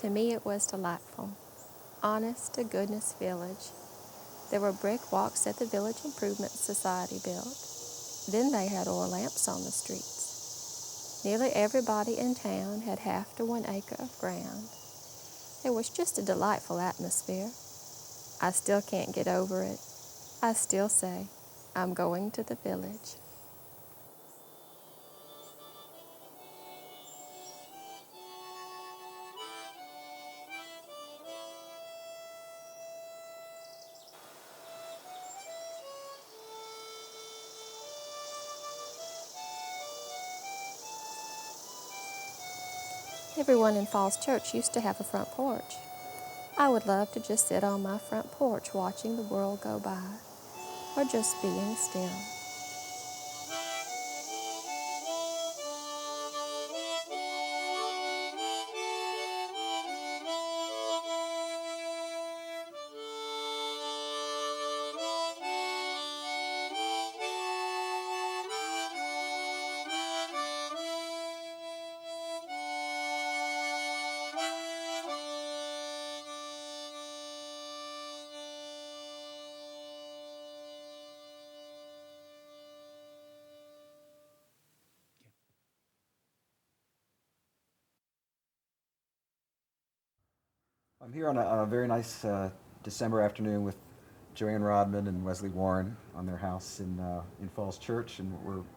To me, it was delightful. Honest to goodness village. There were brick walks that the Village Improvement Society built. Then they had oil lamps on the streets. Nearly everybody in town had half to 1 acre of ground. It was just a delightful atmosphere. I still can't get over it. I still say, I'm going to the village. Everyone in Falls Church used to have a front porch. I would love to just sit on my front porch watching the world go by, or just being still. I'm here on a very nice December afternoon with Joanne Rodman and Wesley Warren on their house in Falls Church, and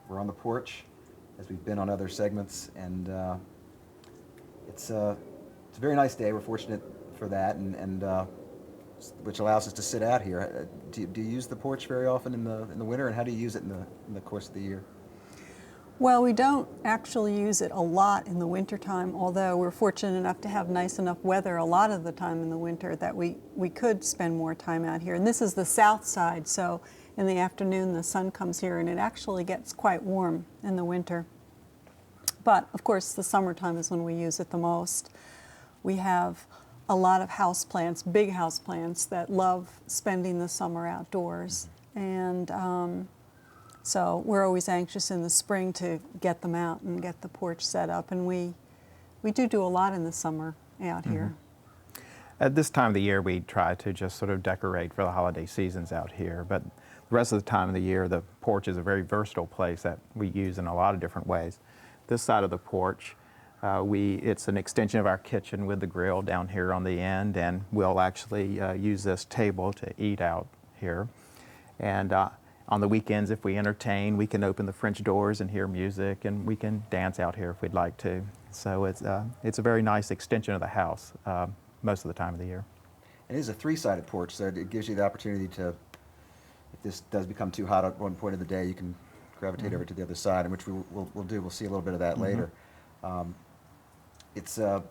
we're on the porch as we've been on other segments, and it's a very nice day. We're fortunate for that, and which allows us to sit out here. Do you use the porch very often in the winter, and how do you use it in the course of the year? Well, we don't actually use it a lot in the wintertime, although we're fortunate enough to have nice enough weather a lot of the time in the winter that we could spend more time out here. And this is the south side, so in the afternoon the sun comes here and it actually gets quite warm in the winter. But of course the summertime is when we use it the most. We have a lot of houseplants, big houseplants that love spending the summer outdoors. And so we're always anxious in the spring to get them out and get the porch set up, and we do a lot in the summer out here. At this time of the year, we try to just sort of decorate for the holiday seasons out here, but the rest of the time of the year, the porch is a very versatile place that we use in a lot of different ways. This side of the porch, it's an extension of our kitchen with the grill down here on the end, and we'll actually use this table to eat out here. And on the weekends, if we entertain, we can open the French doors and hear music, and we can dance out here if we'd like to. So it's a very nice extension of the house most of the time of the year. It is a three-sided porch, so it gives you the opportunity to, if this does become too hot at one point of the day, you can gravitate over to the other side, and which we'll do. We'll see a little bit of that later. It's a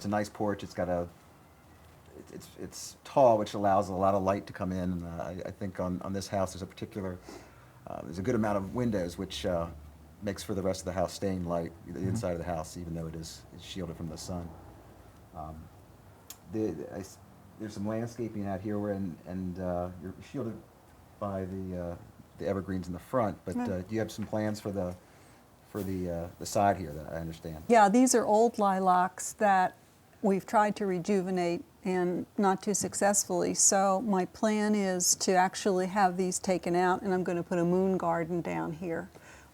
nice porch. It's got it's tall, which allows a lot of light to come in. And I think on this house there's a good amount of windows, which makes for the rest of the house staying light, the inside of the house, even though it's shielded from the sun. There's some landscaping out here, and you're shielded by the evergreens in the front. But do you have some plans for the side here that I understand? Yeah, these are old lilacs that we've tried to rejuvenate and not too successfully. So my plan is to actually have these taken out, and I'm going to put a moon garden down here,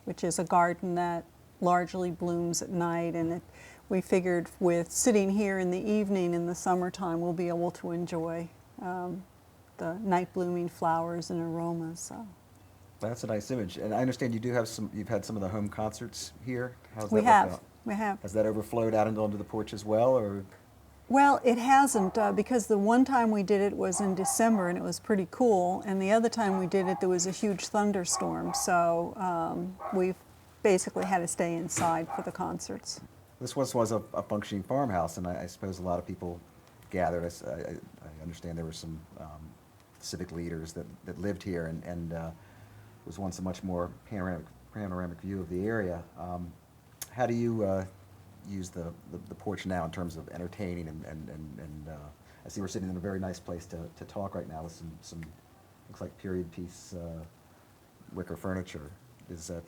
which is a garden that largely blooms at night. And we figured with sitting here in the evening in the summertime, we'll be able to enjoy the night blooming flowers and aromas. So. That's a nice image. And I understand you've had some of the home concerts here. How's that We worked have. out? We have. Has that overflowed out onto the porch as well, or? Well, it hasn't, because the one time we did it was in December and it was pretty cool, and the other time we did it there was a huge thunderstorm, so we've basically had to stay inside for the concerts. This was a functioning farmhouse, and I suppose a lot of people gathered. I understand there were some civic leaders that lived here, and it was once a much more panoramic view of the area. How do you use the porch now in terms of entertaining and I see we're sitting in a very nice place to talk right now with some looks like period piece wicker furniture. Is that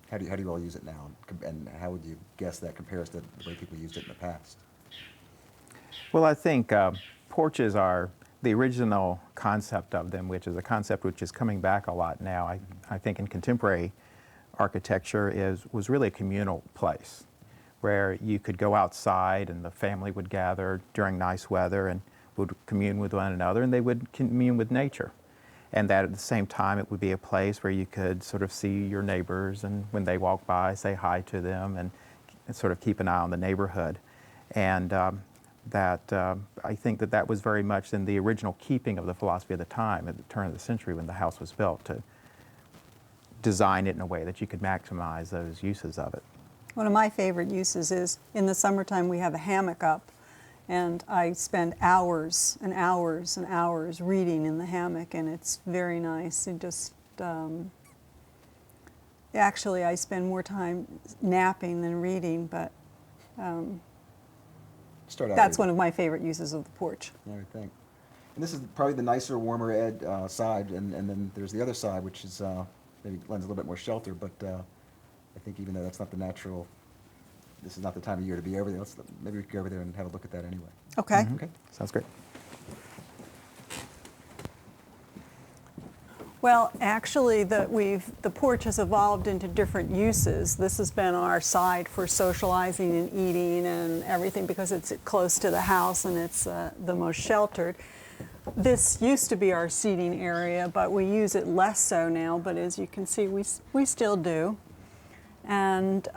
how do you all use it now, and how would you guess that compares to the way people used it in the past? Well, I think porches are the original concept of them, which is a concept which is coming back a lot now. I think in contemporary architecture was really a communal place where you could go outside and the family would gather during nice weather and would commune with one another, and they would commune with nature. And that at the same time it would be a place where you could sort of see your neighbors, and when they walk by, say hi to them and sort of keep an eye on the neighborhood. And I think that was very much in the original keeping of the philosophy of the time at the turn of the century when the house was built, to design it in a way that you could maximize those uses of it. One of my favorite uses is in the summertime we have a hammock up, and I spend hours and hours and hours reading in the hammock, and it's very nice. It just actually I spend more time napping than reading, but that's one of my favorite uses of the porch. I would think. And this is probably the nicer, warmer side, and then there's the other side, which is maybe lends a little bit more shelter, but I think even though that's not the natural, this is not the time of year to be over there, maybe we could go over there and have a look at that anyway. Okay. Mm-hmm. Okay, sounds great. Well, actually, the porch has evolved into different uses. This has been our side for socializing and eating and everything because it's close to the house and it's the most sheltered. This used to be our seating area, but we use it less so now, but as you can see, we still do. And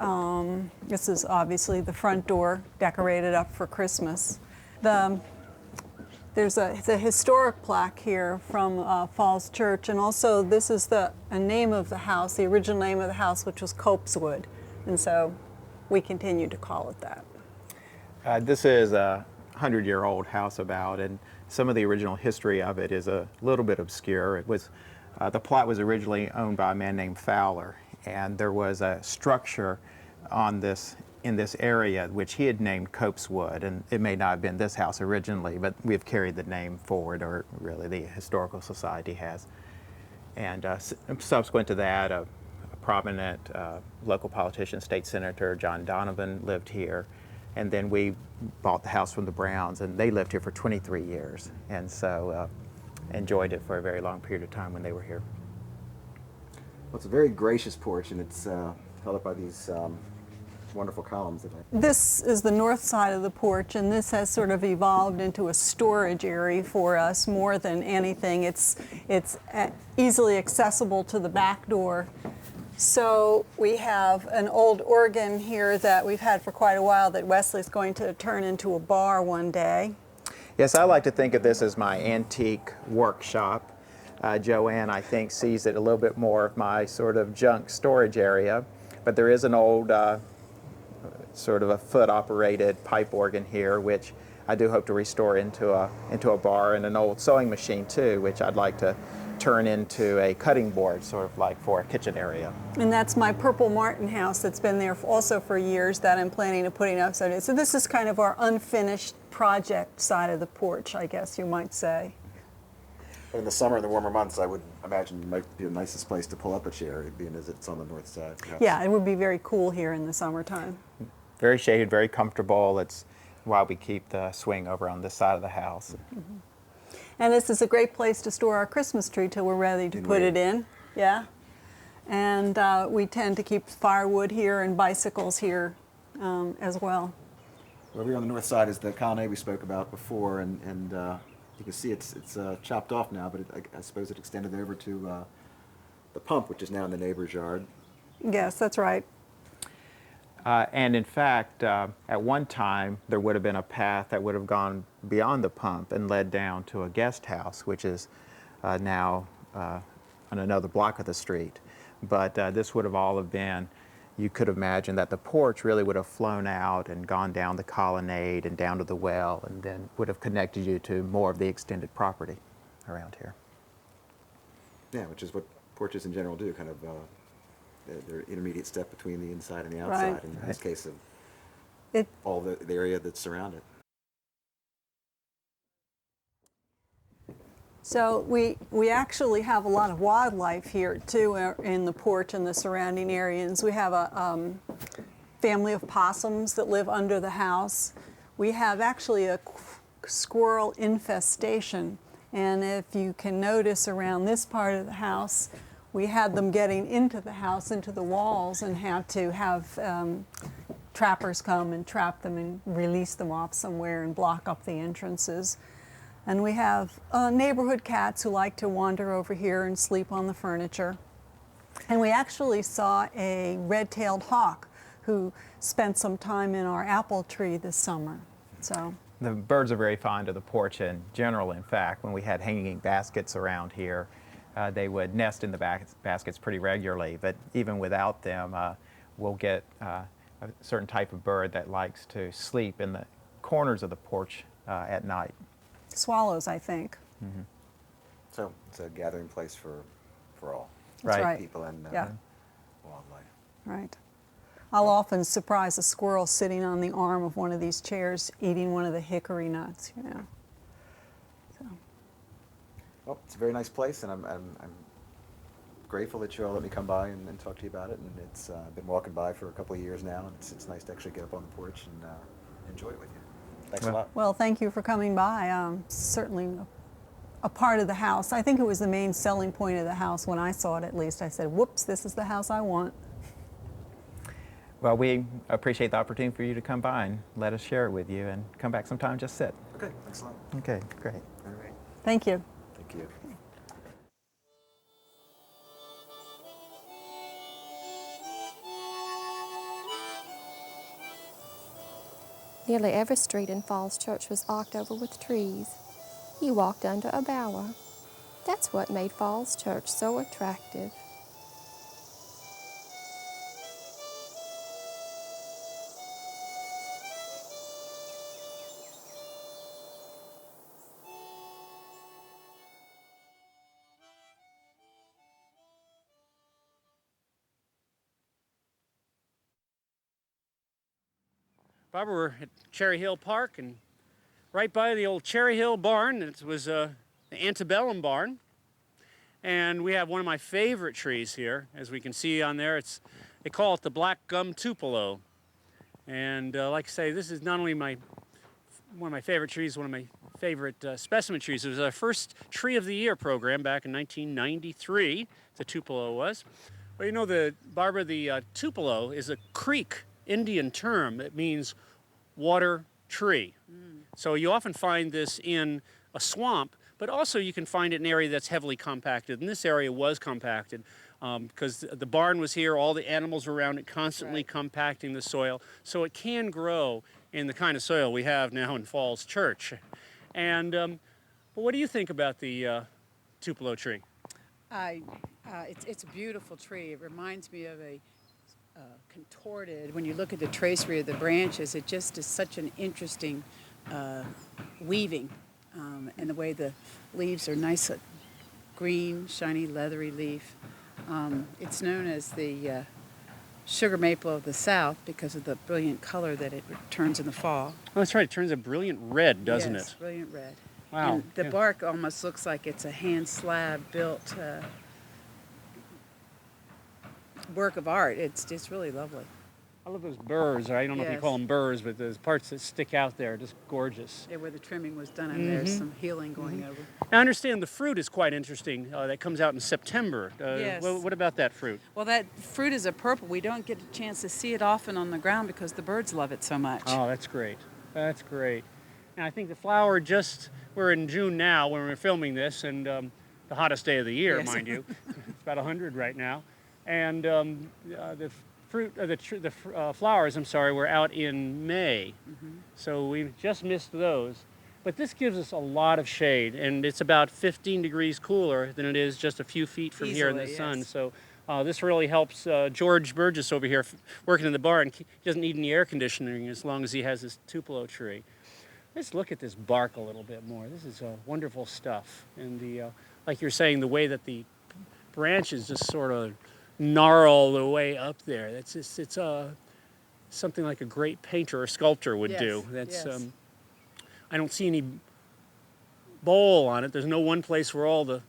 this is obviously the front door decorated up for Christmas. There's a historic plaque here from Falls Church, and also this is a name of the house, the original name of the house, which was Copeswood, and so we continue to call it that. This is a 100-year-old house about, and some of the original history of it is a little bit obscure. It was the plot was originally owned by a man named Fowler, and there was a structure in this area which he had named Copeswood, and it may not have been this house originally, but we've carried the name forward, or really the Historical Society has. And subsequent to that, a prominent local politician, state senator John Donovan, lived here. And then we bought the house from the Browns, and they lived here for 23 years, and so enjoyed it for a very long period of time when they were here. Well, it's a very gracious porch, and it's held up by these wonderful columns. This is the north side of the porch, and this has sort of evolved into a storage area for us more than anything. It's easily accessible to the back door. So we have an old organ here that we've had for quite a while that Wesley's going to turn into a bar one day. Yes, I like to think of this as my antique workshop. Joanne, I think, sees it a little bit more of my sort of junk storage area. But there is an old sort of a foot-operated pipe organ here, which I do hope to restore into a bar, and an old sewing machine too, which I'd like to turn into a cutting board, sort of like for a kitchen area. And that's my purple Martin house that's been there also for years that I'm planning to putting upside. So this is kind of our unfinished project side of the porch, I guess you might say. In the summer, in the warmer months, I would imagine it might be the nicest place to pull up a chair, being as it's on the north side. Perhaps. Yeah, it would be very cool here in the summertime. Very shaded, very comfortable. It's why we keep the swing over on this side of the house. Mm-hmm. And this is a great place to store our Christmas tree till we're ready to put it in. Yeah. And we tend to keep firewood here and bicycles here as well. Over here on the north side is the colonnade we spoke about before, and you can see it's chopped off now, but I suppose it extended over to the pump, which is now in the neighbor's yard. Yes, that's right. And in fact, at one time, there would have been a path that would have gone beyond the pump and led down to a guest house, which is now on another block of the street. But this would have all have been, you could imagine that the porch really would have flown out and gone down the colonnade and down to the well, and then would have connected you to more of the extended property around here. Yeah, which is what porches in general do, kind of they're intermediate step between the inside and the outside, Right. in this case of It, all the area that's surrounded. So we actually have a lot of wildlife here too in the porch and the surrounding areas. We have a family of possums that live under the house. we have actually a squirrel infestation. And if you can notice around this part of the house, we had them getting into the house, into the walls, and had to have trappers come and trap them and release them off somewhere and block up the entrances. And we have neighborhood cats who like to wander over here and sleep on the furniture. And we actually saw a red-tailed hawk who spent some time in our apple tree this summer. So the birds are very fond of the porch in general. In fact, when we had hanging baskets around here, they would nest in the baskets pretty regularly. But even without them, we'll get a certain type of bird that likes to sleep in the corners of the porch at night. Swallows, I think. Mm-hmm. So it's a gathering place for all. That's Right. right. People and Yeah. wildlife. Right. I'll often surprise a squirrel sitting on the arm of one of these chairs eating one of the hickory nuts, you know. So. Well, it's a very nice place, and I'm grateful that you all let me come by and talk to you about it. And it's been walking by for a couple of years now, and it's nice to actually get up on the porch and enjoy it with you. Thanks a lot. Well, thank you for coming by. Certainly a part of the house. I think it was the main selling point of the house when I saw it, at least. I said, whoops, this is the house I want. Well, we appreciate the opportunity for you to come by and let us share it with you, and come back sometime, just sit. Okay, thanks a lot. Okay, great. All right. Thank you. Thank you. Nearly every street in Falls Church was arched over with trees. You walked under a bower. That's what made Falls Church so attractive. Barbara, we're at Cherry Hill Park, and right by the old Cherry Hill barn, it was the antebellum barn. And we have one of my favorite trees here. As we can see on there, they call it the black gum Tupelo. And like I say, this is not only one of my favorite trees, one of my favorite specimen trees. It was our first Tree of the Year program back in 1993, the Tupelo was. Well, you know, Barbara, the Tupelo is a Creek Indian term that means water tree. So you often find this in a swamp, but also you can find it in an area that's heavily compacted. And this area was compacted because the barn was here, all the animals were around it, constantly compacting the soil. So it can grow in the kind of soil we have now in Falls Church. And but what do you think about the Tupelo tree? It's a beautiful tree. It reminds me of a contorted, when you look at the tracery of the branches, it just is such an interesting weaving. And the way the leaves are nice, green, shiny, leathery leaf. It's known as the sugar maple of the South because of the brilliant color that it turns in the fall. Oh, that's right. It turns a brilliant red, doesn't Yes, it? brilliant red. Wow. And the Yeah. bark almost looks like it's a hand slab built work of art. It's really lovely. I love those burrs, or I don't know if you Yes. call them burrs, but those parts that stick out there are just gorgeous. Yeah, where the trimming was done, and there's some healing going over. I understand the fruit is quite interesting. That comes out in September. Yes. What about that fruit? Well, that fruit is a purple. We don't get a chance to see it often on the ground because the birds love it so much. Oh, that's great. That's great. And I think the flower we're in June now when we're filming this, and the hottest day of the year, Yes. mind you. It's about 100 right now. And the flowers, were out in May. So we just missed those. But this gives us a lot of shade, and it's about 15 degrees cooler than it is just a few feet from here in the Easily, sun. yes. So this really helps George Burgess over here working in the barn. He doesn't need any air conditioning as long as he has this Tupelo tree. Let's look at this bark a little bit more. This is wonderful stuff. And like you're saying, the way that the branches just sort of gnarl the way up there. It's something like a great painter or sculptor would do. That's yes. I don't see any bowl on it. There's no one place where all the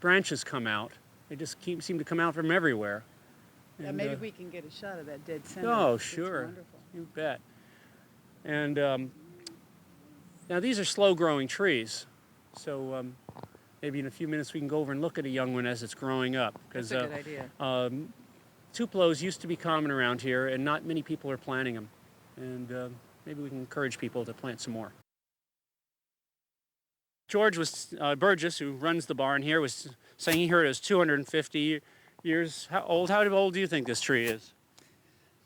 branches come out. They just seem to come out from everywhere. Yeah, And, maybe we can get a shot of that dead center. Oh, It's sure. wonderful. You bet. And Now these are slow-growing trees, so maybe in a few minutes we can go over and look at a young one as it's growing up. That's a good idea. Tupelos used to be common around here, and not many people are planting them. And maybe we can encourage people to plant some more. George Burgess, who runs the barn here, was saying he heard it was 250 years old. How old do you think this tree is?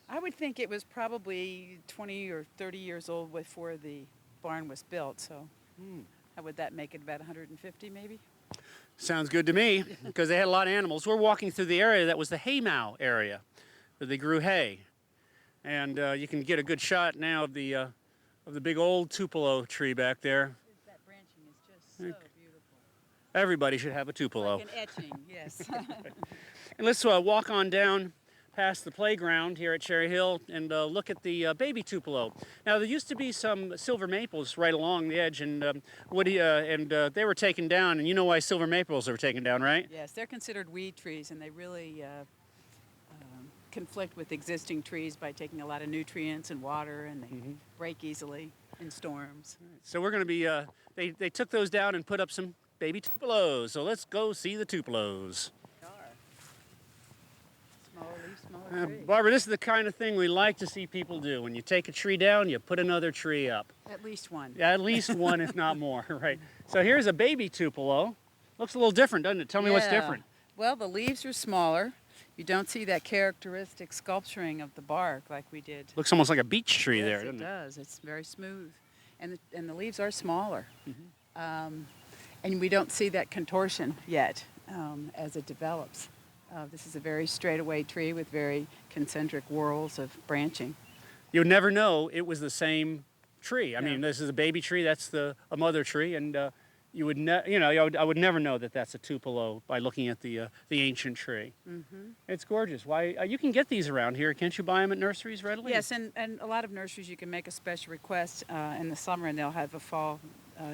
I would think it was probably 20 or 30 years old before the barn was built, so how would that make it, about 150 maybe? Sounds good to me, because they had a lot of animals. We're walking through the area that was the haymow area, where they grew hay. And you can get a good shot now of the big old Tupelo tree back there. That branching is just so beautiful. Everybody should have a Tupelo. Like an etching, yes. And let's walk on down past the playground here at Cherry Hill and look at the baby Tupelo. Now there used to be some silver maples right along the edge, and they were taken down. And you know why silver maples were taken down, right? Yes, they're considered weed trees, and they really conflict with existing trees by taking a lot of nutrients and water, and they break easily in storms. So we're going to be, they took those down and put up some baby Tupelos. So let's go see the Tupelos. Smaller leaf, smaller tree. Barbara, this is the kind of thing we like to see people do. When you take a tree down, you put another tree up. At least one. Yeah, at least one, if not more, right? So here's a baby Tupelo. Looks a little different, doesn't it? Tell me what's different. Well, the leaves are smaller. You don't see that characteristic sculpturing of the bark like we did. Looks almost like a beech tree Yes, there, it doesn't it? does. It's very smooth. And the leaves are smaller. And we don't see that contortion yet as it develops. This is a very straightaway tree with very concentric whorls of branching. You would never know it was the same tree. I mean, this is a baby tree, that's a mother tree, and you would I would never know that that's a Tupelo by looking at the ancient tree. It's gorgeous. Why you can get these around here? Can't you buy them at nurseries readily? Yes, and a lot of nurseries you can make a special request in the summer, and they'll have a fall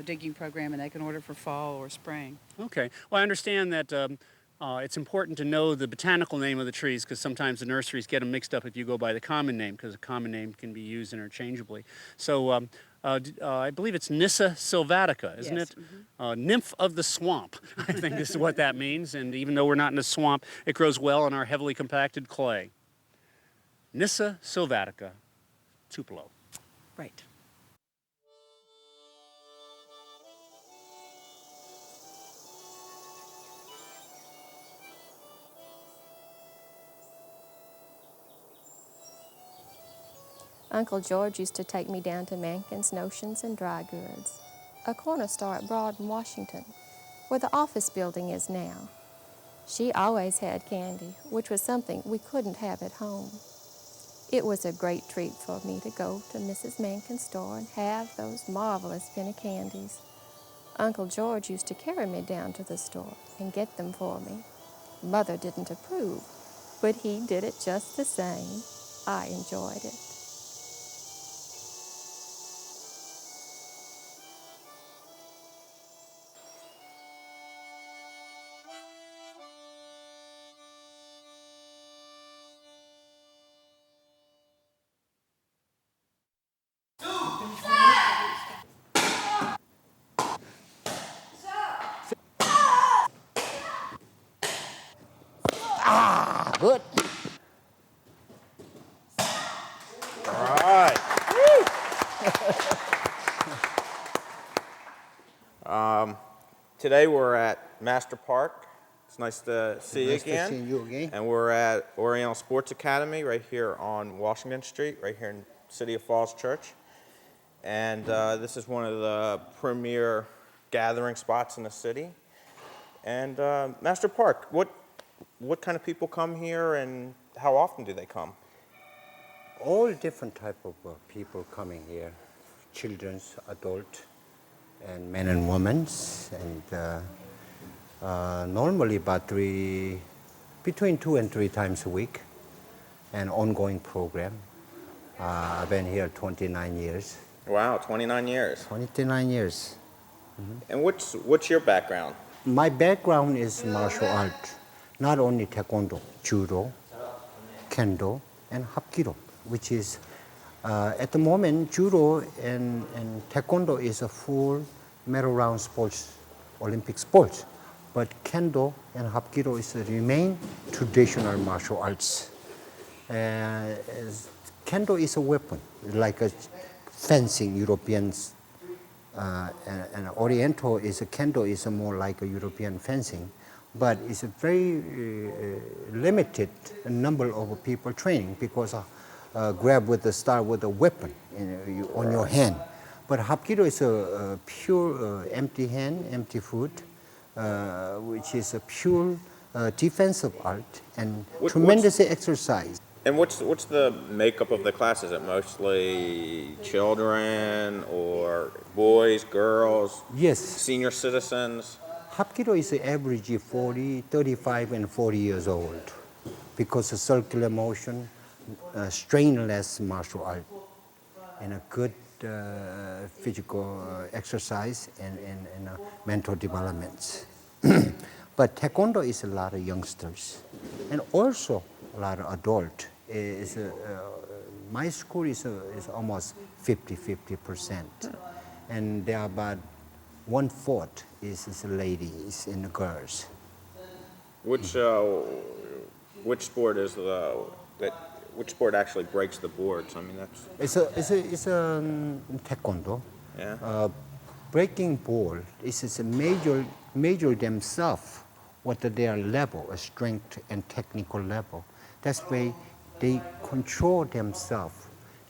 digging program, and they can order for fall or spring. Okay. Well, I understand that it's important to know the botanical name of the trees, because sometimes the nurseries get them mixed up if you go by the common name, because the common name can be used interchangeably. So I believe it's Nyssa sylvatica, isn't Yes. it? Nymph of the swamp, I think this is what that means. And even though we're not in a swamp, it grows well on our heavily compacted clay. Nyssa sylvatica, Tupelo. Right. Uncle George used to take me down to Mankin's Notions and Dry Goods, a corner store at Broad in Washington, where the office building is now. She always had candy, which was something we couldn't have at home. It was a great treat for me to go to Mrs. Mankin's store and have those marvelous penny candies. Uncle George used to carry me down to the store and get them for me. Mother didn't approve, but he did it just the same. I enjoyed it. Good. All right. Today we're at Master Park. It's nice to see you again. Nice to see you again. And we're at Oriental Sports Academy right here on Washington Street, right here in City of Falls Church. And this is one of the premier gathering spots in the city. And Master Park, what kind of people come here and how often do they come? All different type of people coming here, children's, adult, and men and women, and normally about between 2 and 3 times a week, an ongoing program. I've been here 29 years. Wow, 29 years. 29 years. And what's your background? My background is martial art, not only taekwondo, judo, kendo, and hapkido, which is At the moment, judo and taekwondo is a full medal round sports, Olympic sports. But kendo and hapkido is remain traditional martial arts. Kendo is a weapon, like a fencing, Europeans, and Oriental is a kendo is a more like a European fencing, but it's a very limited number of people training because grab with the start with a weapon on your hand. But hapkido is a pure empty hand, empty foot, which is a pure defensive art and tremendous exercise. And what's the makeup of the class? Is it mostly children or boys, girls? Yes. Senior citizens? Hapkido is average 40, 35 and 40 years old because of circular motion, strainless martial art, and a good physical exercise and mental development. But taekwondo is a lot of youngsters and also a lot of adult. My school is almost 50%. And there are about 1/4 is ladies and girls. Which sport is which sport actually breaks the boards? I mean, that's... It's a taekwondo. Yeah. Breaking board is a major themselves what their level, a strength and technical level. That's why they control themselves.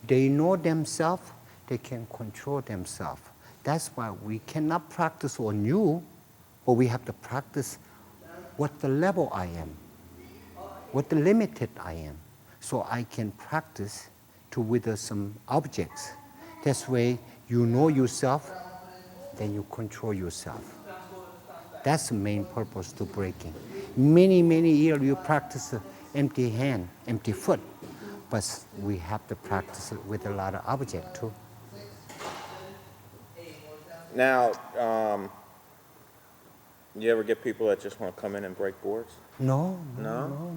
They know themselves, they can control themselves. That's why we cannot practice on you, but we have to practice what the level I am, what the limited I am. So I can practice to with some objects. That's way you know yourself, then you control yourself. That's the main purpose to breaking. Many years you practice empty hand, empty foot, but we have to practice it with a lot of object too. Now, you ever get people that just want to come in and break boards? No.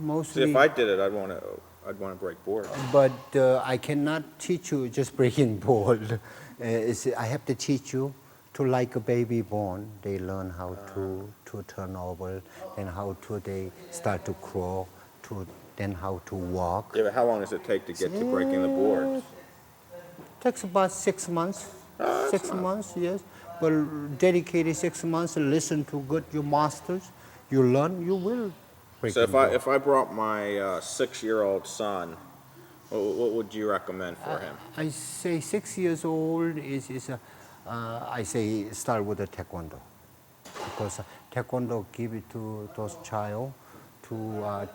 Mostly. See, if I did it, I'd want to break boards. But I cannot teach you just breaking board. I have to teach you to like a baby born. They learn how to turn over, and how to they start to crawl, then how to walk. Yeah, but how long does it take to get to breaking the boards? Takes about 6 months. 6 months, yes. But dedicated 6 months and listen to your masters. You learn, you will break. So if I brought my 6-year-old son, what would you recommend for him? I say 6 years old I say start with the taekwondo, because taekwondo give it to those child to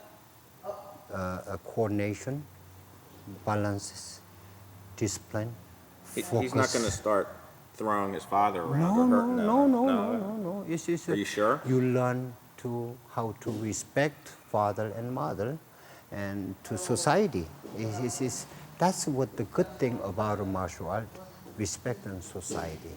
coordination, balances, discipline, focus. He's not going to start throwing his father around or hurting him. No. Are you sure? You learn how to respect father and mother, and to society. That's what the good thing about a martial art. Respect in society.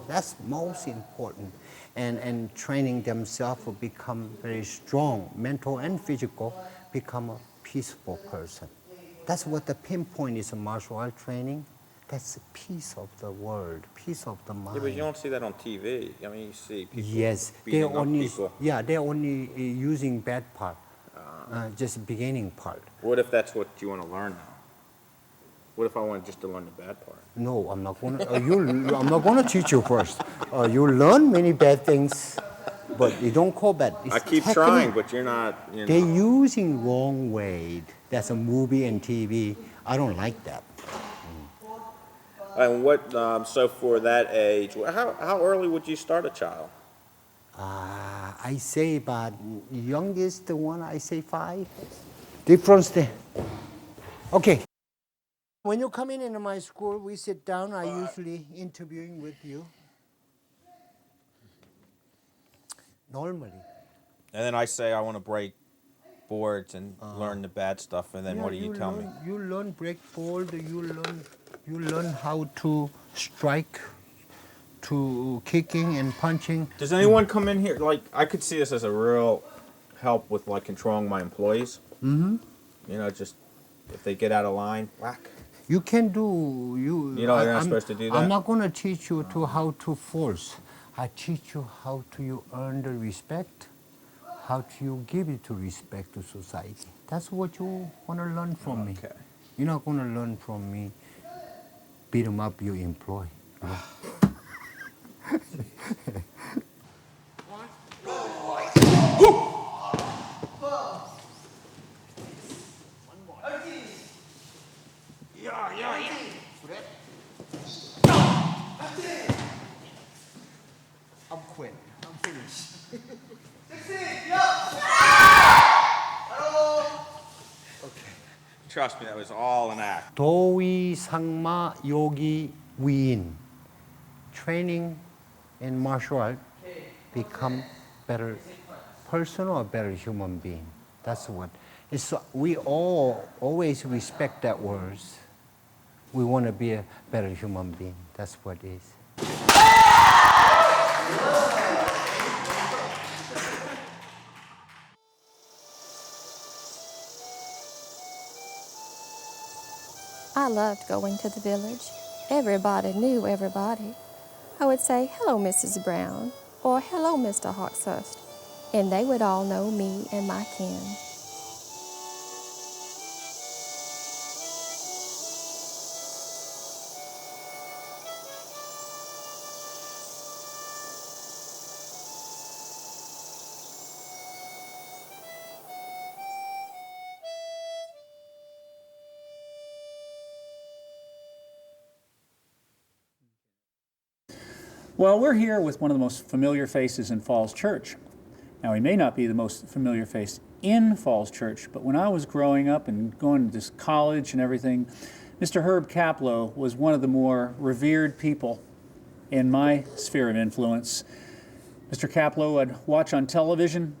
That's most important. And training themselves to become very strong, mental and physical, become a peaceful person. That's what the pinpoint is in martial art training. That's the peace of the world, peace of the mind. Yeah, but you don't see that on TV. I mean, you see people they're beating up people. Yeah, they're only using bad part, just beginning part. What if that's what you want to learn now? What if I wanted just to learn the bad part? No, I'm not going to. I'm not going to teach you first. You learn many bad things, but you don't call bad. It's I keep technique. trying, but you're not. They're using wrong way. That's a movie and TV. I don't like that. And what? So for that age, how early would you start a child? I say about youngest one. I say 5. Difference there. Okay. When you come in my school, we sit down. I usually interviewing with you. Normally. And then I say I want to break boards and learn the bad stuff. And then what do you tell me? You learn break board. You learn how to strike, to kicking and punching. Does anyone come in here? Like, I could see this as a real help with like controlling my employees. Mm-hmm. You know, just if they get out of line, whack. You can do you. You're not supposed to do that? I'm not going to teach you to how to force. I teach you how to you earn the respect, how to you give it to respect to society. That's what you want to learn from me. Okay. You're not going to learn from me. Beat 'em up your employee. I'm quitting. I'm finished. Trust me, that was all an act. 도위 상마 yogi 위인. Training in martial art become better person or better human being. That's what. It's, we all always respect that words. We want to be a better human being. That's what it is. I loved going to the village. Everybody knew everybody. I would say, "Hello, Mrs. Brown," or "Hello, Mr. Hawkshurst," and they would all know me and my kin. Well, we're here with one of the most familiar faces in Falls Church. Now, he may not be the most familiar face in Falls Church, but when I was growing up and going to this college and everything, Mr. Herb Kaplow was one of the more revered people in my sphere of influence. Mr. Kaplow I'd watch on television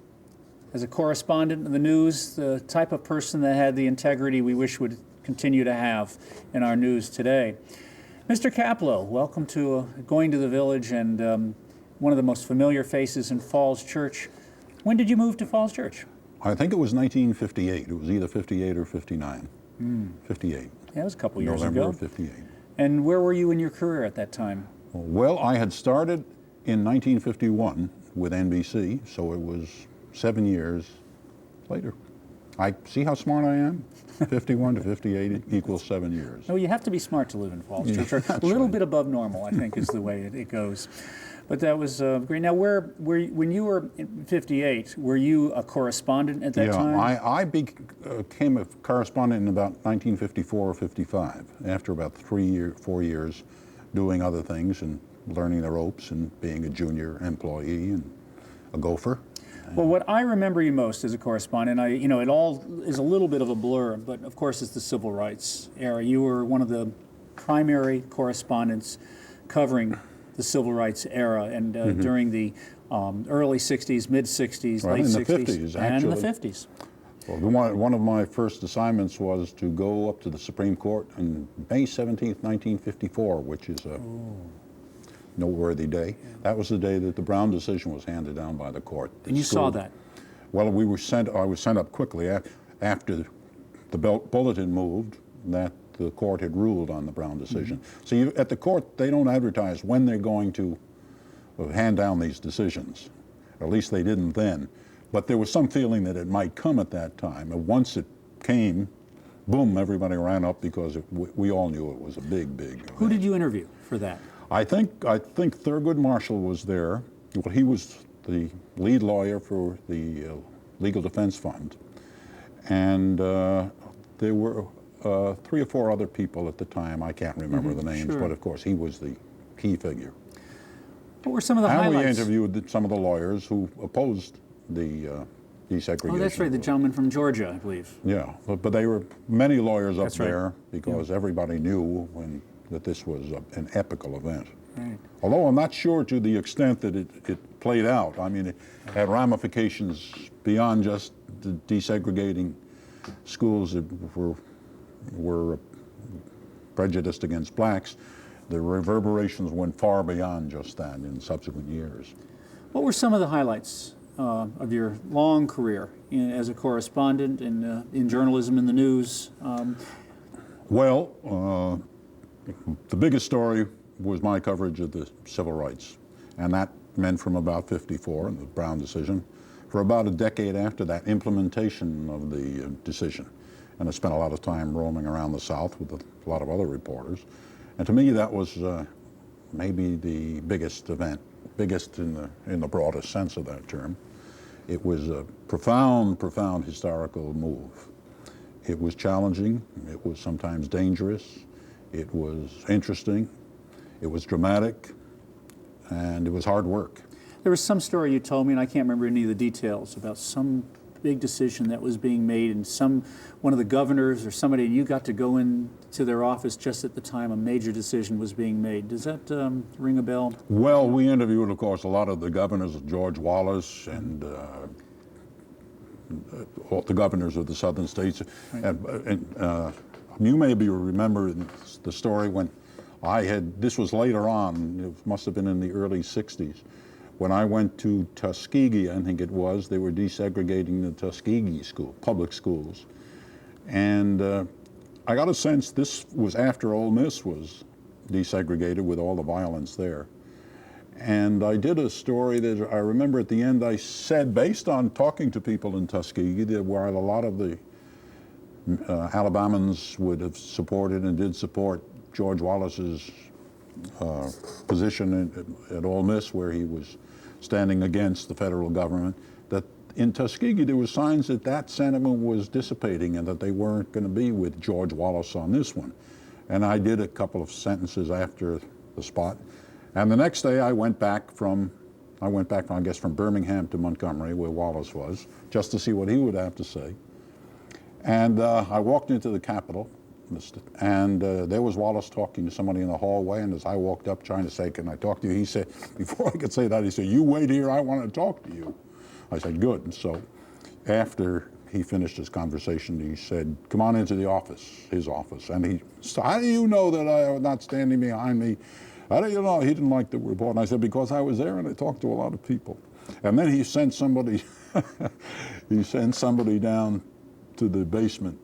as a correspondent of the news, the type of person that had the integrity we wish would continue to have in our news today. Mr. Kaplow, welcome to Going to the Village and one of the most familiar faces in Falls Church. When did you move to Falls Church? I think it was 1958. It was either 58 or 59. 58. Yeah, it was a couple years November ago. of 58. And where were you in your career at that time? Well, I had started in 1951 with NBC, so it was 7 years later. I see how smart I am? 51 to 58 equals 7 years. No, you have to be smart to live in Falls Church. Or a little bit above normal, I think, is the way it goes. But that was great. Now, when you were in 58, were you a correspondent at that time? Yeah, I became a correspondent in about 1954 or 55, after about 4 years doing other things and learning the ropes and being a junior employee and a gopher. Well, what I remember you most as a correspondent, it all is a little bit of a blur, but of course it's the civil rights era. You were one of the primary correspondents covering the civil rights era, and during the early 60s, mid 60s, late 60s, and in the 50s. Well, one of my first assignments was to go up to the Supreme Court on May 17th, 1954, which is a noteworthy day. Yeah. That was the day that the Brown decision was handed down by the court. And you saw that? Well, I was sent up quickly after the bulletin moved that the court had ruled on the Brown decision. So at the court, they don't advertise when they're going to hand down these decisions. Or at least they didn't then. But there was some feeling that it might come at that time. And once it came, boom, everybody ran up because we all knew it was a big, big event. Who did you interview for that? I think Thurgood Marshall was there. Well, he was the lead lawyer for the Legal Defense Fund. And there were 3 or 4 other people at the time. I can't remember the names, but of course he was the key figure. What were some of the highlights? And we interviewed some of the lawyers who opposed the desegregation. Oh, that's right, the gentleman from Georgia, I believe. Yeah, but they were many lawyers up there because everybody knew that this was an epical event. Right. Although I'm not sure to the extent that it played out. I mean, it had ramifications beyond just the desegregating schools that were prejudiced against blacks. The reverberations went far beyond just that in subsequent years. What were some of the highlights of your long career as a correspondent in journalism and the news? Well, the biggest story was my coverage of the civil rights, and that meant from about 54, the Brown decision, for about a decade after that, implementation of the decision. And I spent a lot of time roaming around the South with a lot of other reporters. And to me, that was maybe the biggest event, biggest in the broadest sense of that term. It was a profound, profound historical move. It was challenging, it was sometimes dangerous, it was interesting, it was dramatic, and it was hard work. There was some story you told me, and I can't remember any of the details, about some big decision that was being made, and one of the governors or somebody, you got to go into their office just at the time a major decision was being made. Does that ring a bell? Well, we interviewed, of course, a lot of the governors, George Wallace, and all the governors of the southern states. Right. And you maybe remember the story when this was later on, it must have been in the early 60s, when I went to Tuskegee, I think it was, they were desegregating the Tuskegee public schools. And I got a sense this was after Ole Miss was desegregated with all the violence there. And I did a story that I remember at the end I said, based on talking to people in Tuskegee, that while a lot of the Alabamans would have supported and did support George Wallace's position at Ole Miss, where he was standing against the federal government, that in Tuskegee there were signs that that sentiment was dissipating and that they weren't going to be with George Wallace on this one. And I did a couple of sentences after the spot. And the next day I went back from, I guess, from Birmingham to Montgomery, where Wallace was, just to see what he would have to say. And I walked into the Capitol, and there was Wallace talking to somebody in the hallway, and as I walked up trying to say, "Can I talk to you?" he said, before I could say that, he said, "You wait here, I want to talk to you." I said, "Good." And so after he finished his conversation, he said, "Come on into the office," his office. And he said, "How do you know that I was not standing behind me? How do you know?" He didn't like the report. And I said, "Because I was there and I talked to a lot of people." And then he sent somebody, down to the basement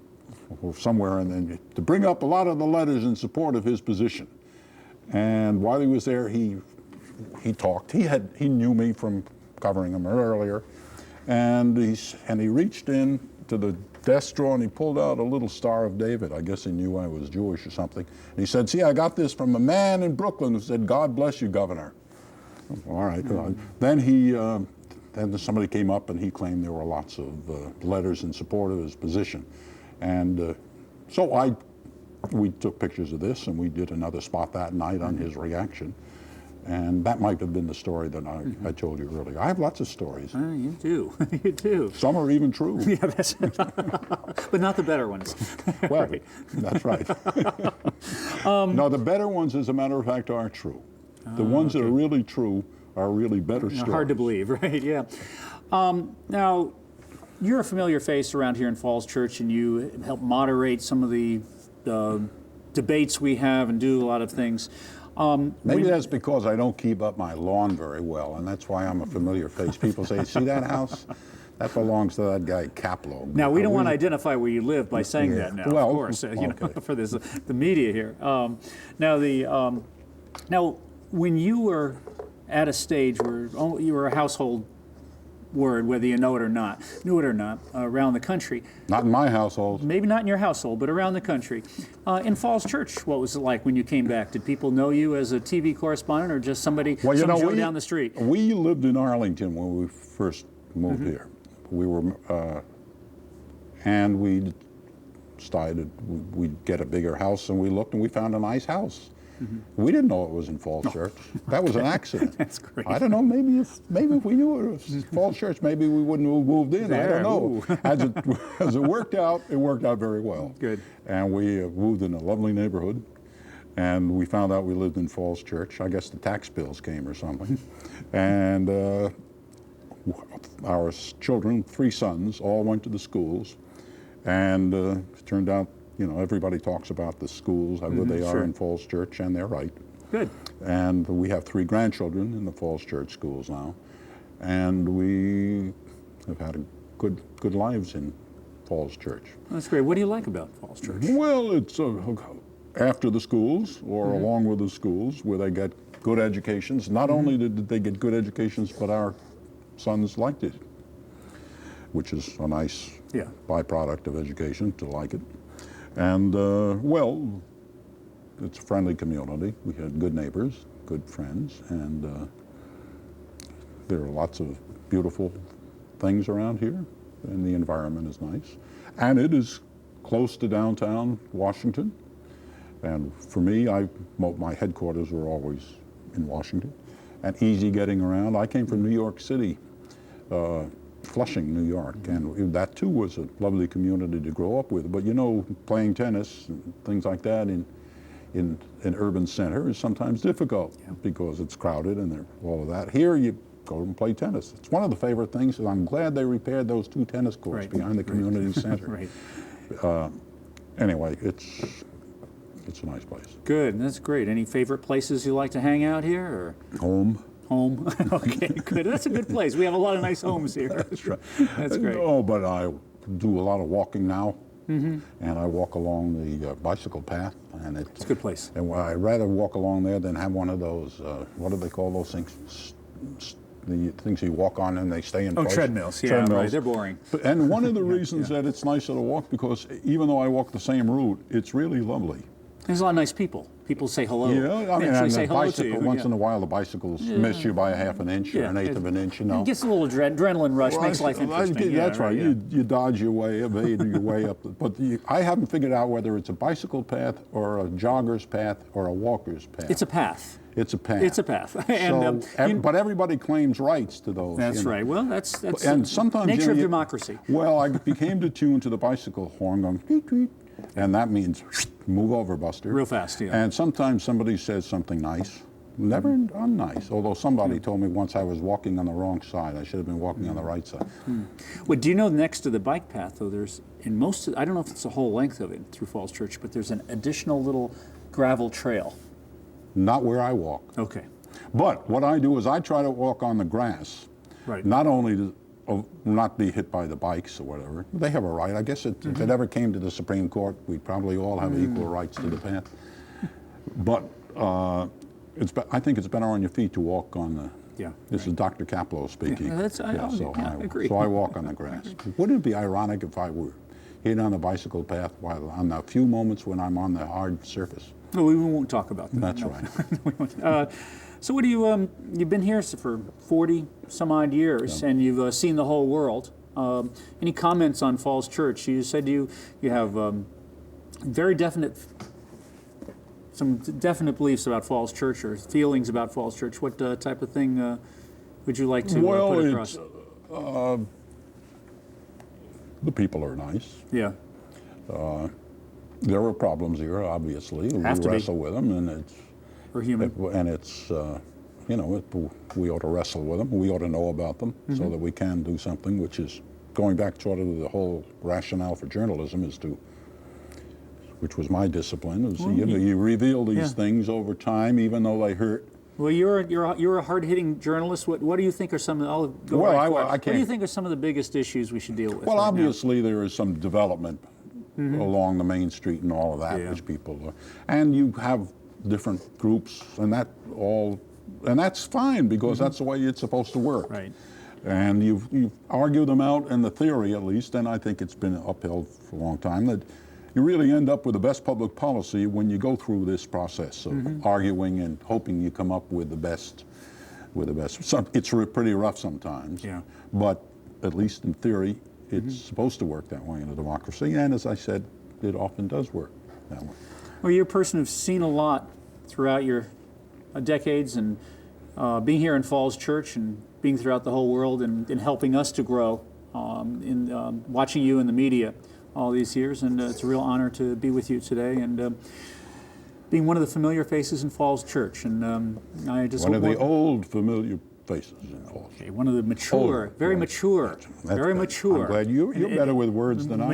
or somewhere, and then to bring up a lot of the letters in support of his position. And while he was there, he talked. He knew me from covering him earlier, and he reached in to the desk drawer and he pulled out a little Star of David. I guess he knew I was Jewish or something. And he said, "See, I got this from a man in Brooklyn who said, 'God bless you, Governor.'" All right. Then somebody came up and he claimed there were lots of letters in support of his position. And so we took pictures of this, and we did another spot that night on his reaction. And that might have been the story that I told you earlier. I have lots of stories. You do. You do. Some are even true. Yeah, but not the better ones. Well, right. That's right. No, the better ones, as a matter of fact, are true. The ones that are really true are really better stories. Hard to believe, right? Yeah. Now, you're a familiar face around here in Falls Church, and you help moderate some of the debates we have and do a lot of things. Maybe that's because I don't keep up my lawn very well, and that's why I'm a familiar face. People say, "See that house? That belongs to that guy Kaplow." Now, we don't want to identify where you live by saying that now, well, of course, okay. you know, for this, the media here. Now, when you were at a stage where you were a household word, whether you knew it or not, around the country. Not in my household. Maybe not in your household, but around the country. In Falls Church, what was it like when you came back? Did people know you as a TV correspondent, or just somebody Joe down the street? We lived in Arlington when we first moved here. We were, and we decided we'd get a bigger house, and we looked and we found a nice house. We didn't know it was in Falls Church. That was an accident. That's great. I don't know. Maybe if we knew it was Falls Church, maybe we wouldn't have moved in. There, I don't know. As it worked out very well. Good. And we moved in a lovely neighborhood, and we found out we lived in Falls Church. I guess the tax bills came or something, and our children, 3 sons, all went to the schools, and it turned out. You know, everybody talks about the schools, how good they are in Falls Church, and they're right. Good. And we have 3 grandchildren in the Falls Church schools now, and we have had good lives in Falls Church. That's great. What do you like about Falls Church? Well, it's after the schools or along with the schools where they get good educations. Not only did they get good educations, but our sons liked it, which is a nice byproduct of education, to like it. And, well, it's a friendly community. We had good neighbors, good friends, and there are lots of beautiful things around here, and the environment is nice. And it is close to downtown Washington. And for me, my headquarters were always in Washington, and easy getting around. I came from New York City, Flushing, New York, and that too was a lovely community to grow up with. But you know, playing tennis and things like that in an urban center is sometimes difficult because it's crowded and all of that. Here you go and play tennis. It's one of the favorite things, and I'm glad they repaired those 2 tennis courts behind the community center. Anyway, it's a nice place. Good, that's great. Any favorite places you like to hang out here? Or? Home. Home. Okay, good. That's a good place. We have a lot of nice homes here. That's right. That's great. Oh, but I do a lot of walking now, and I walk along the bicycle path, and it's a good place. And I'd rather walk along there than have one of those. What do they call those things? The things you walk on and they stay in place. Oh, treadmills. Yeah, treadmills. right. They're boring. And one of the reasons that it's nicer to walk, because even though I walk the same route, it's really lovely. There's a lot of nice people. People say hello. Yeah, I mean, and say the hello bicycle, to you. once in a while, the bicycles miss you by a half an inch or an eighth of an inch, you know. It gets a little adrenaline rush, makes life interesting. That's right. Yeah. You dodge your way, evade your way up. But I haven't figured out whether it's a bicycle path or a jogger's path or a walker's path. It's a path. It's a path. It's a path. But everybody claims rights to those. That's right. Well, that's and sometimes, nature of democracy. Well, I became attuned to the bicycle horn going tweet, tweet, and that means move over, Buster. Real fast, yeah. And sometimes somebody says something nice. Never unnice, although somebody told me once I was walking on the wrong side. I should have been walking on the right side. Well, do you know next to the bike path, though, there's, in most, I don't know if it's the whole length of it through Falls Church, but there's an additional little gravel trail. Not where I walk. Okay. But what I do is I try to walk on the grass. Right. Not only to not be hit by the bikes or whatever. They have a right. I guess if it ever came to the Supreme Court, we'd probably all have equal rights to the path. But I think it's better on your feet to walk on the. Yeah. This is Dr. Caplow speaking. I agree. So I walk on the grass. Wouldn't it be ironic if I were hit on the bicycle path while on the few moments when I'm on the hard surface? No, we won't talk about that. That's right. So what do you, you've been here for 40 some odd years, and you've seen the whole world. Any comments on Falls Church? You said you have very definite, some definite beliefs about Falls Church or feelings about Falls Church. What type of thing would you like to put across? The people are nice. Yeah. There are problems here, obviously. We wrestle with them, and it's we're human. And it's you know, we ought to wrestle with them. We ought to know about them so that we can do something. Which is going back sort of to the whole rationale for journalism, which was my discipline. Is you reveal these things over time, even though they hurt. Well, you're a hard-hitting journalist. What do you think are some of the? What do you think are some of the biggest issues we should deal with? Well, obviously there is some development along the main street and all of that, which people, and you have different groups, and that's fine because that's the way it's supposed to work. Right. And you've argued them out in the theory, at least, and I think it's been upheld for a long time that you really end up with the best public policy when you go through this process of arguing and hoping you come up with the best. It's pretty rough sometimes, but at least in theory, it's supposed to work that way in a democracy, and as I said, it often does work that way. Well, you're a person who's seen a lot throughout your decades, and being here in Falls Church and being throughout the whole world and helping us to grow in watching you in the media all these years, and it's a real honor to be with you today and being one of the familiar faces in Falls Church. And I just one of the old familiar faces in Falls. Okay, one of the mature, very mature. I'm glad you're better with words than I am.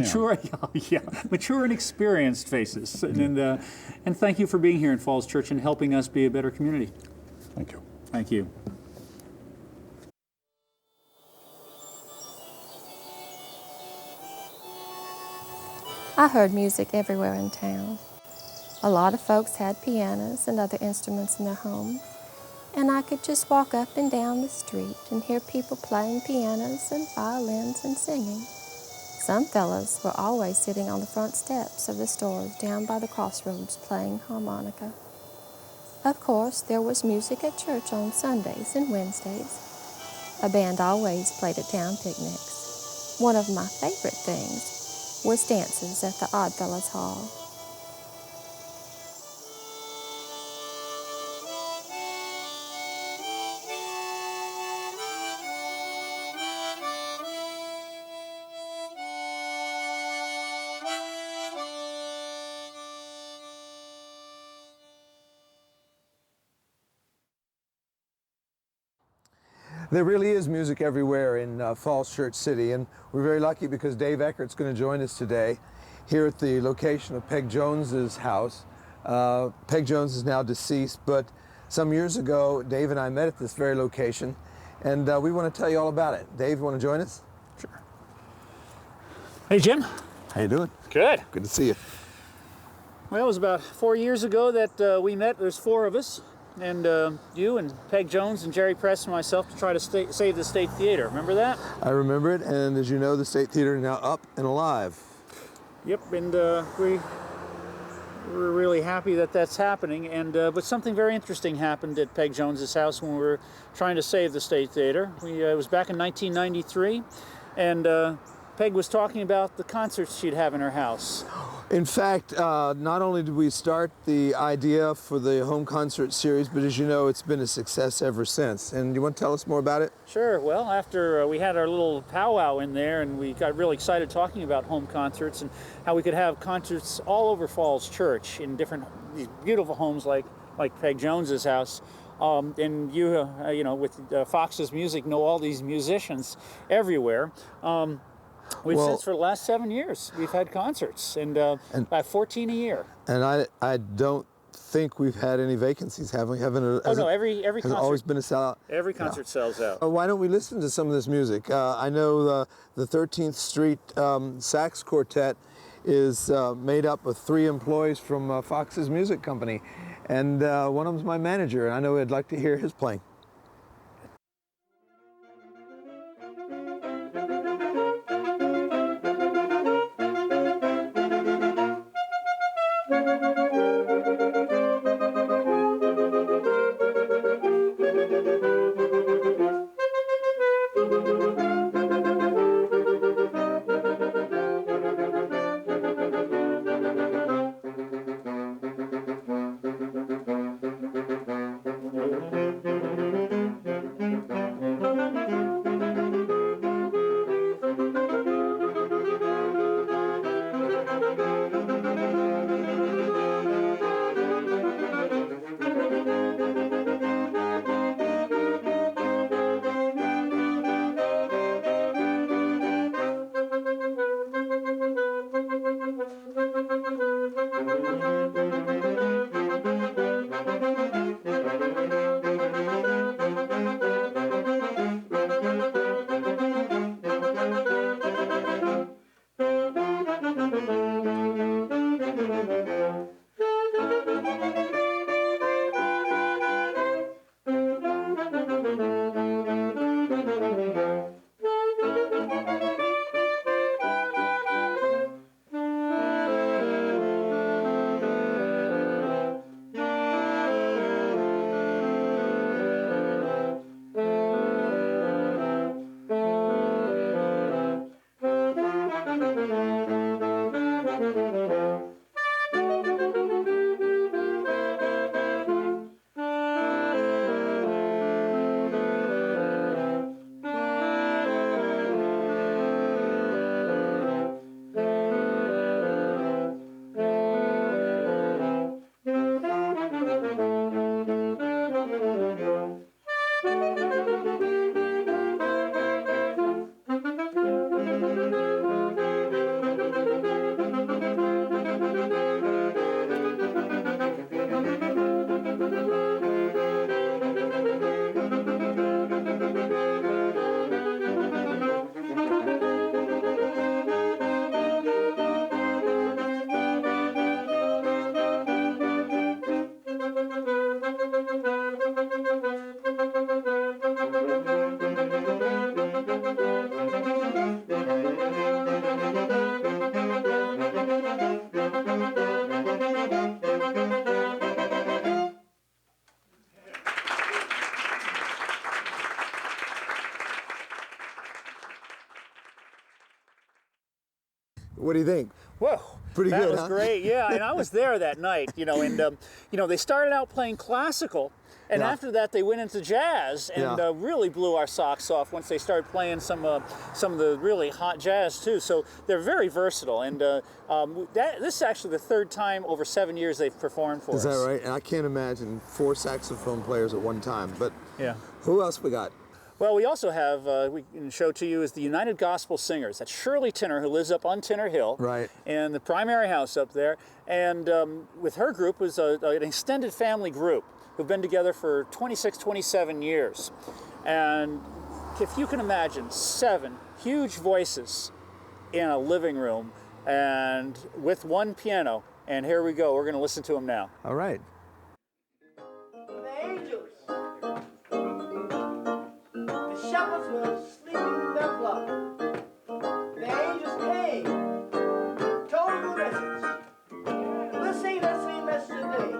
Mature and experienced faces. And thank you for being here in Falls Church and helping us be a better community. Thank you. Thank you. I heard music everywhere in town. A lot of folks had pianos and other instruments in their homes, and I could just walk up and down the street and hear people playing pianos and violins and singing. Some fellows were always sitting on the front steps of the stores down by the crossroads playing harmonica. Of course, there was music at church on Sundays and Wednesdays. A band always played at town picnics. One of my favorite things was dances at the Oddfellows Hall. There really is music everywhere in Falls Church City, and we're very lucky because Dave Eckert's going to join us today here at the location of Peg Jones's house. Peg Jones is now deceased, but some years ago, Dave and I met at this very location, and we want to tell you all about it. Dave, you want to join us? Sure. Hey, Jim. How you doing? Good. Good to see you. Well, it was about 4 years ago that we met. There's four of us, and you and Peg Jones and Jerry Press and myself to try to save the State Theater. Remember that? I remember it, and as you know, the State Theater is now up and alive. Yep, and we're really happy that that's happening. And but something very interesting happened at Peg Jones's house when we were trying to save the State Theater. It was back in 1993, and Peg was talking about the concerts she'd have in her house. In fact, not only did we start the idea for the home concert series, but as you know, it's been a success ever since. And you want to tell us more about it? Sure. Well, after we had our little powwow in there, and we got really excited talking about home concerts and how we could have concerts all over Falls Church in these beautiful homes like Peg Jones's house. And you know, with Fox's Music, know all these musicians everywhere. Since for the last 7 years, we've had concerts, and about 14 a year. And I don't think we've had any vacancies, have we? No, every concert. Has always been a sellout? Every concert sells out. Why don't we listen to some of this music? I know the 13th Street Sax Quartet is made up of 3 employees from Fox's Music Company, and one of them's my manager, and I know I'd like to hear his playing. What do you think? Whoa. Pretty that good, was huh? great, yeah. And I was there that night, you know, and you know, they started out playing classical, and after that they went into jazz, and really blew our socks off once they started playing some of the really hot jazz too. So they're very versatile, and this is actually the third time over 7 years they've performed for us. Is that right? And I can't imagine 4 saxophone players at one time. But yeah. Who else we got? Well, we also have, we can show to you, is the United Gospel Singers. That's Shirley Tinner, who lives up on Tinner Hill. Right. And the primary house up there. And with her group was an extended family group who've been together for 26, 27 years. And if you can imagine, 7 huge voices in a living room and with one piano. And here we go. We're going to listen to them now. All right. Shepherds were sleeping in their flock. The angels came, told them a message. Let's sing that same message today.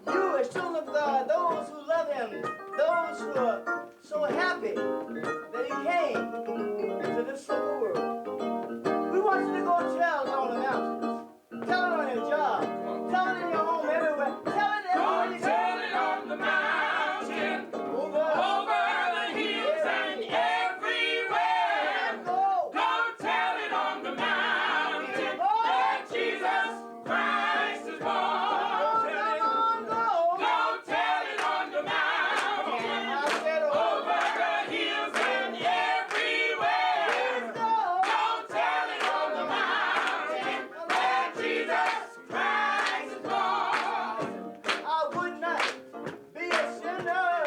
You are children of God, those who love Him, those who are so happy that He came into this simple world. We want you to go tell it on the mountains, tell it on your job, tell it in your home, everywhere. Tell it everywhere you go. Tell it on the mountain, over the hills and everywhere. Go tell it on the mountain that Jesus Christ is born. Go tell it on the mountain, over the hills and everywhere. Go tell it on the mountain that Jesus Christ is born. I would not be a sinner.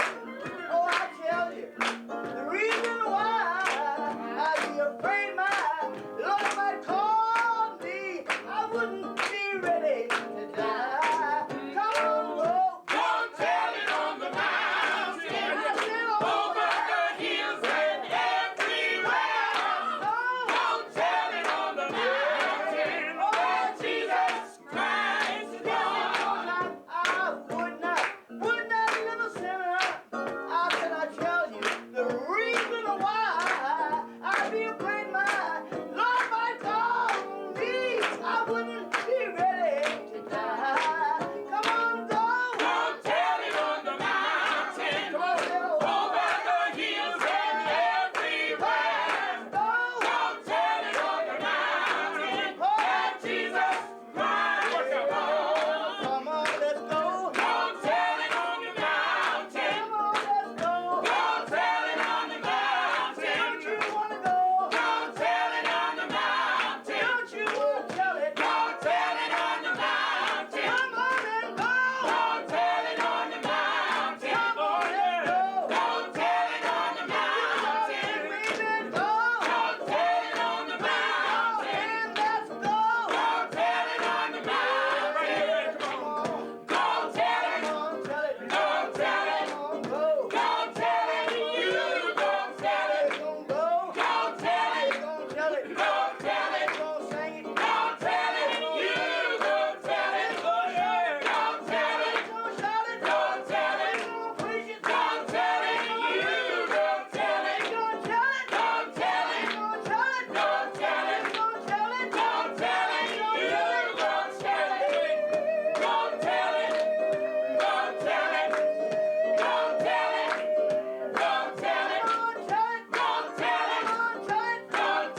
Oh, I tell you, the reason why I'd be afraid my Lord might call me, I wouldn't be ready to die. Come on, go. Go tell it on the mountain, over the hills and everywhere. Go tell it on the mountain that Jesus Christ is born. I would not live a sinner. How can I tell you the reason why I'd be afraid my Lord might call me? I wouldn't be ready to die. Come on, go. Go tell it on the mountain, over the hills and everywhere. Go tell it on the mountain that Jesus Christ is born. Come on, let's go. Go tell it on the mountain. Come on, let's go. Go tell it on the mountain. Don't you wanna go? Go tell it on the mountain. Don't you wanna tell it? Go tell it on the mountain. Come on and go. Go tell it on the mountain. Come on and go. Go tell it on the mountain. Baby, go. Go tell it on the mountain. And let's go. Go tell it on the mountain. Go tell it. Come on, tell it. Go tell it. Come on, go. Go tell it. You go tell it. Gonna go. Go tell it. Gonna tell it. Go tell it. Gonna sing it. Go tell it. You go tell it. Go tell it. Gonna shout it. Go tell it. Gonna preach it. Go tell it. You go tell it. Gonna tell it. Go tell it. Gonna tell it. Go tell it. Gonna tell it. Go tell it. You go tell it. Go tell it. Go tell it. Go tell it. Go tell it. Gonna tell it. Go tell it. Gonna tell it. Go tell it. Gonna tell it. Go tell it.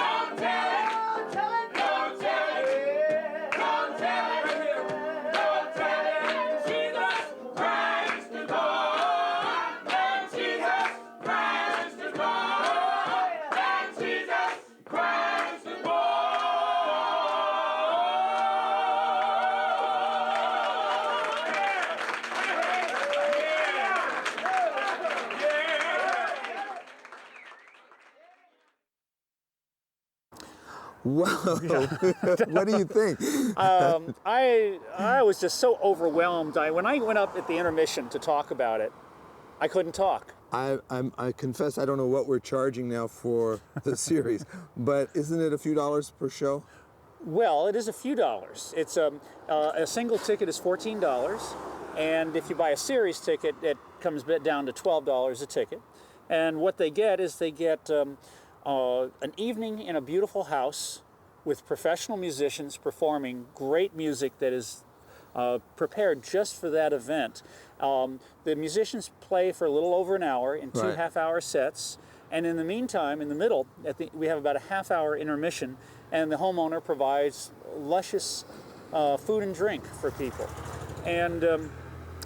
Gonna tell it. Go tell it. Go tell it. Go tell it. Jesus Christ is born. That Jesus Christ is born. That Jesus Christ is Wow. What do you think? I was just so overwhelmed. When I went up at the intermission to talk about it, I couldn't talk. I confess I don't know what we're charging now for the series, but isn't it a few dollars per show? Well, it is a few dollars. It's a single ticket is $14, and if you buy a series ticket, it comes down to $12 a ticket. And what they get is they get an evening in a beautiful house with professional musicians performing great music that is prepared just for that event. The musicians play for a little over an hour in two Right. half-hour sets, and in the meantime, in the middle, we have about a half-hour intermission, and the homeowner provides luscious food and drink for people. And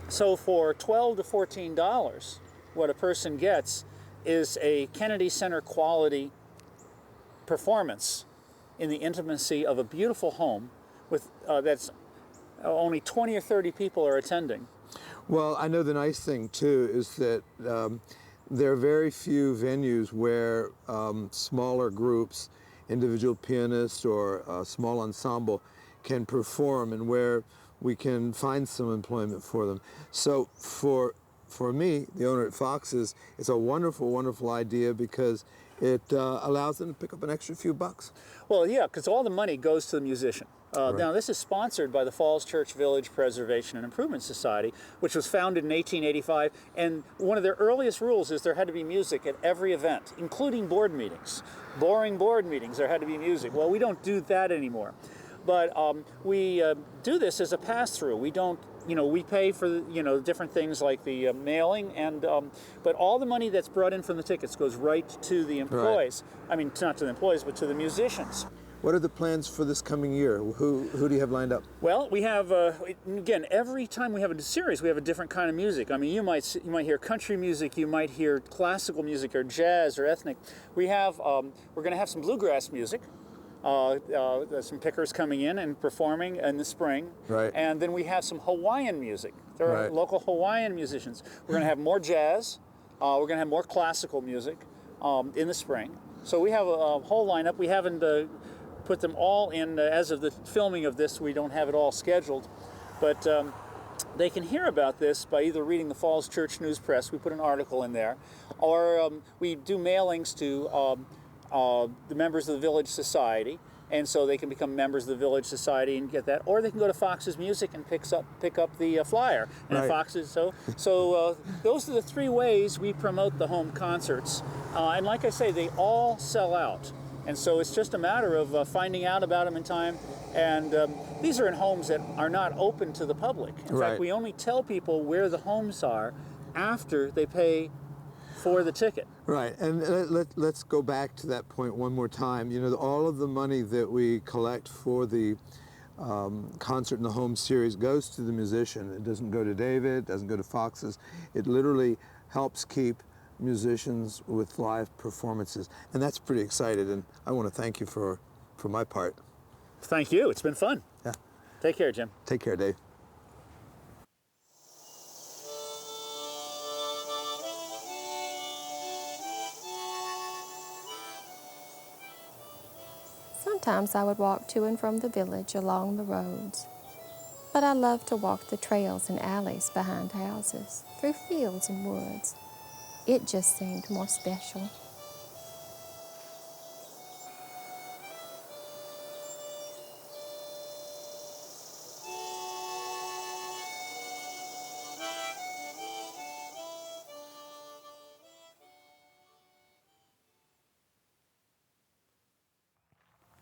so for $12 to $14, what a person gets is a Kennedy Center quality performance in the intimacy of a beautiful home with that's only 20 or 30 people are attending. Well, I know the nice thing too is that there are very few venues where smaller groups, individual pianists or a small ensemble can perform and where we can find some employment for them. So for me, the owner at Fox's, it's a wonderful, wonderful idea because it allows them to pick up an extra few bucks. Well, yeah, because all the money goes to the musician. Now, this is sponsored by the Falls Church Village Preservation and Improvement Society, which was founded in 1885. And one of their earliest rules is there had to be music at every event, including board meetings. Boring board meetings, there had to be music. Well, we don't do that anymore. But we do this as a pass-through. We don't, we pay for, different things like the mailing, and but all the money that's brought in from the tickets goes right to the employees. Right. I mean, not to the employees, but to the musicians. What are the plans for this coming year? Who do you have lined up? Well, we have again, every time we have a series, we have a different kind of music. I mean, you might hear country music, you might hear classical music or jazz or ethnic. We have we're going to have some bluegrass music. There's some pickers coming in and performing in the spring. Right. And then we have some Hawaiian music. There are local Hawaiian musicians. We're going to have more jazz. We're going to have more classical music in the spring. So we have a whole lineup. We haven't put them all in. As of the filming of this, we don't have it all scheduled. But they can hear about this by either reading the Falls Church News Press. We put an article in there. Or we do mailings to the members of the Village Society, and so they can become members of the Village Society and get that, or they can go to Fox's Music and pick up the flyer. And Fox's, so those are the three ways we promote the home concerts. And like I say, they all sell out, and so it's just a matter of finding out about them in time. And these are in homes that are not open to the public. In fact, we only tell people where the homes are after they pay for the ticket. Right, and let's go back to that point one more time. All of the money that we collect for the concert in the home series goes to the musician. It doesn't go to David, it doesn't go to Fox's. It literally helps keep musicians with live performances, and that's pretty exciting, and I want to thank you for my part. Thank you, it's been fun. Yeah. Take care, Jim. Take care, Dave. Sometimes I would walk to and from the village along the roads, but I loved to walk the trails and alleys behind houses, through fields and woods. It just seemed more special.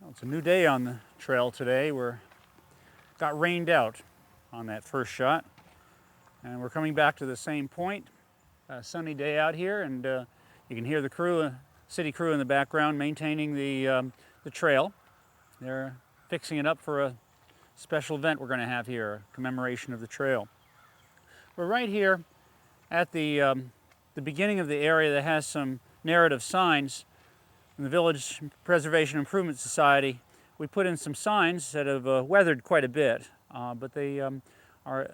It's a new day on the trail today. Got rained out on that first shot, and we're coming back to the same point. A sunny day out here, and you can hear the city crew in the background maintaining the trail. They're fixing it up for a special event we're going to have here, a commemoration of the trail. We're right here at the beginning of the area that has some narrative signs. In the Village Preservation Improvement Society, we put in some signs that have weathered quite a bit, but they are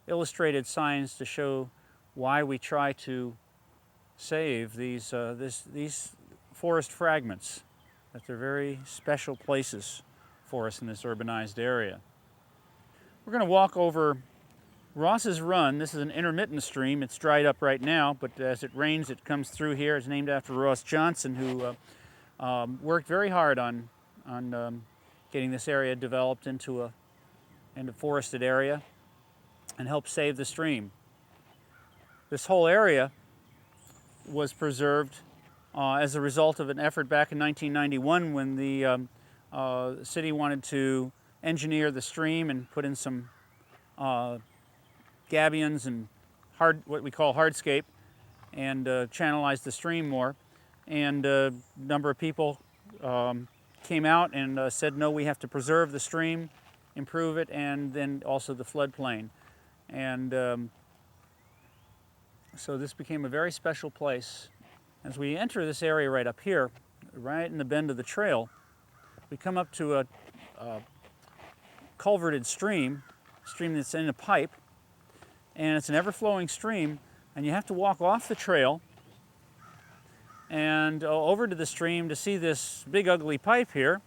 illustrated signs to show why we try to save these forest fragments, that they're very special places for us in this urbanized area. We're going to walk over Ross's Run. This is an intermittent stream. It's dried up right now, but as it rains, it comes through here. It's named after Ross Johnson, who worked very hard on getting this area developed into a forested area and helped save the stream. This whole area was preserved as a result of an effort back in 1991 when the city wanted to engineer the stream and put in some gabions and what we call hardscape, and channelize the stream more. And a number of people came out and said, no, we have to preserve the stream, improve it, and then also the floodplain. And so this became a very special place. As we enter this area right up here, right in the bend of the trail, we come up to a culverted stream that's in a pipe, and it's an ever-flowing stream, and you have to walk off the trail and over to the stream to see this big ugly pipe here.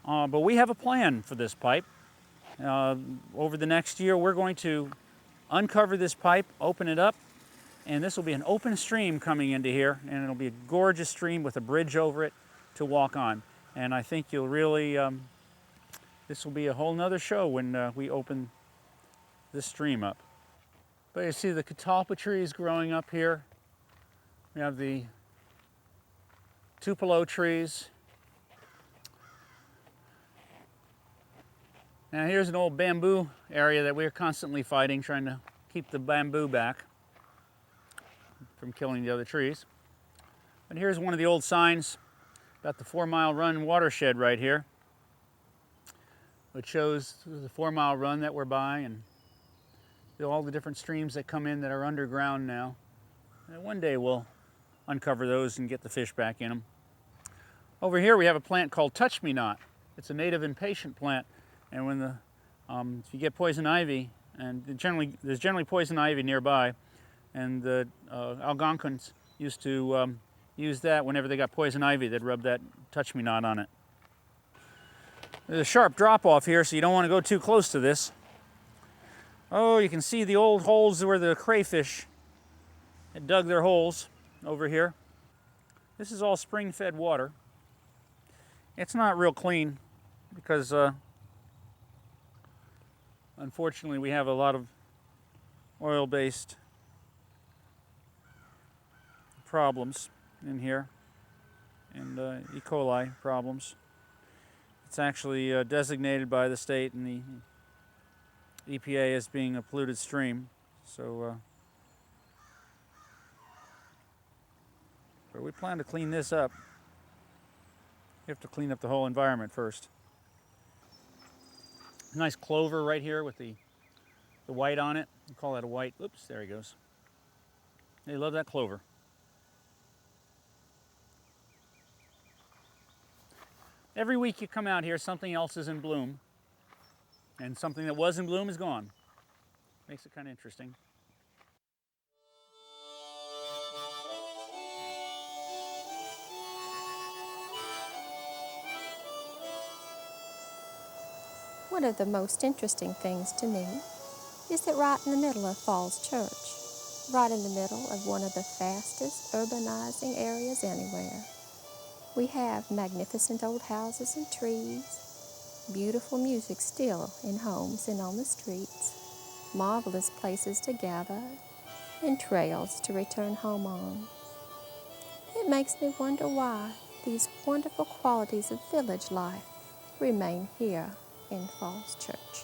But we have a plan for this pipe. Over the next year, we're going to uncover this pipe, open it up, and this will be an open stream coming into here, and it'll be a gorgeous stream with a bridge over it to walk on. And I think you'll really, this will be a whole nother show when we open this stream up. But you see the catalpa trees growing up here. We have the Tupelo trees. Now here's an old bamboo area that we're constantly fighting, trying to keep the bamboo back from killing the other trees. And here's one of the old signs about the 4 Mile Run watershed right here, which shows the 4 Mile Run that we're by and all the different streams that come in that are underground now. And one day we'll uncover those and get the fish back in them. Over here we have a plant called touch-me-not. It's a native impatient plant, and when if you get poison ivy, and there's generally poison ivy nearby, and the Algonquins used to use that whenever they got poison ivy. They'd rub that touch-me-not on it. There's a sharp drop off here, so you don't want to go too close to this. Oh, you can see the old holes where the crayfish had dug their holes over here. This is all spring-fed water. It's not real clean because unfortunately we have a lot of oil-based problems in here, and E. coli problems. It's actually designated by the state and the EPA as being a polluted stream, so but we plan to clean this up. You have to clean up the whole environment first. Nice clover right here with the white on it. We call that a white. Oops, there he goes. They love that clover. Every week you come out here, something else is in bloom, and something that was in bloom is gone. Makes it kind of interesting. One of the most interesting things to me is that right in the middle of Falls Church, right in the middle of one of the fastest urbanizing areas anywhere, we have magnificent old houses and trees, beautiful music still in homes and on the streets, marvelous places to gather, and trails to return home on. It makes me wonder why these wonderful qualities of village life remain here in Falls Church.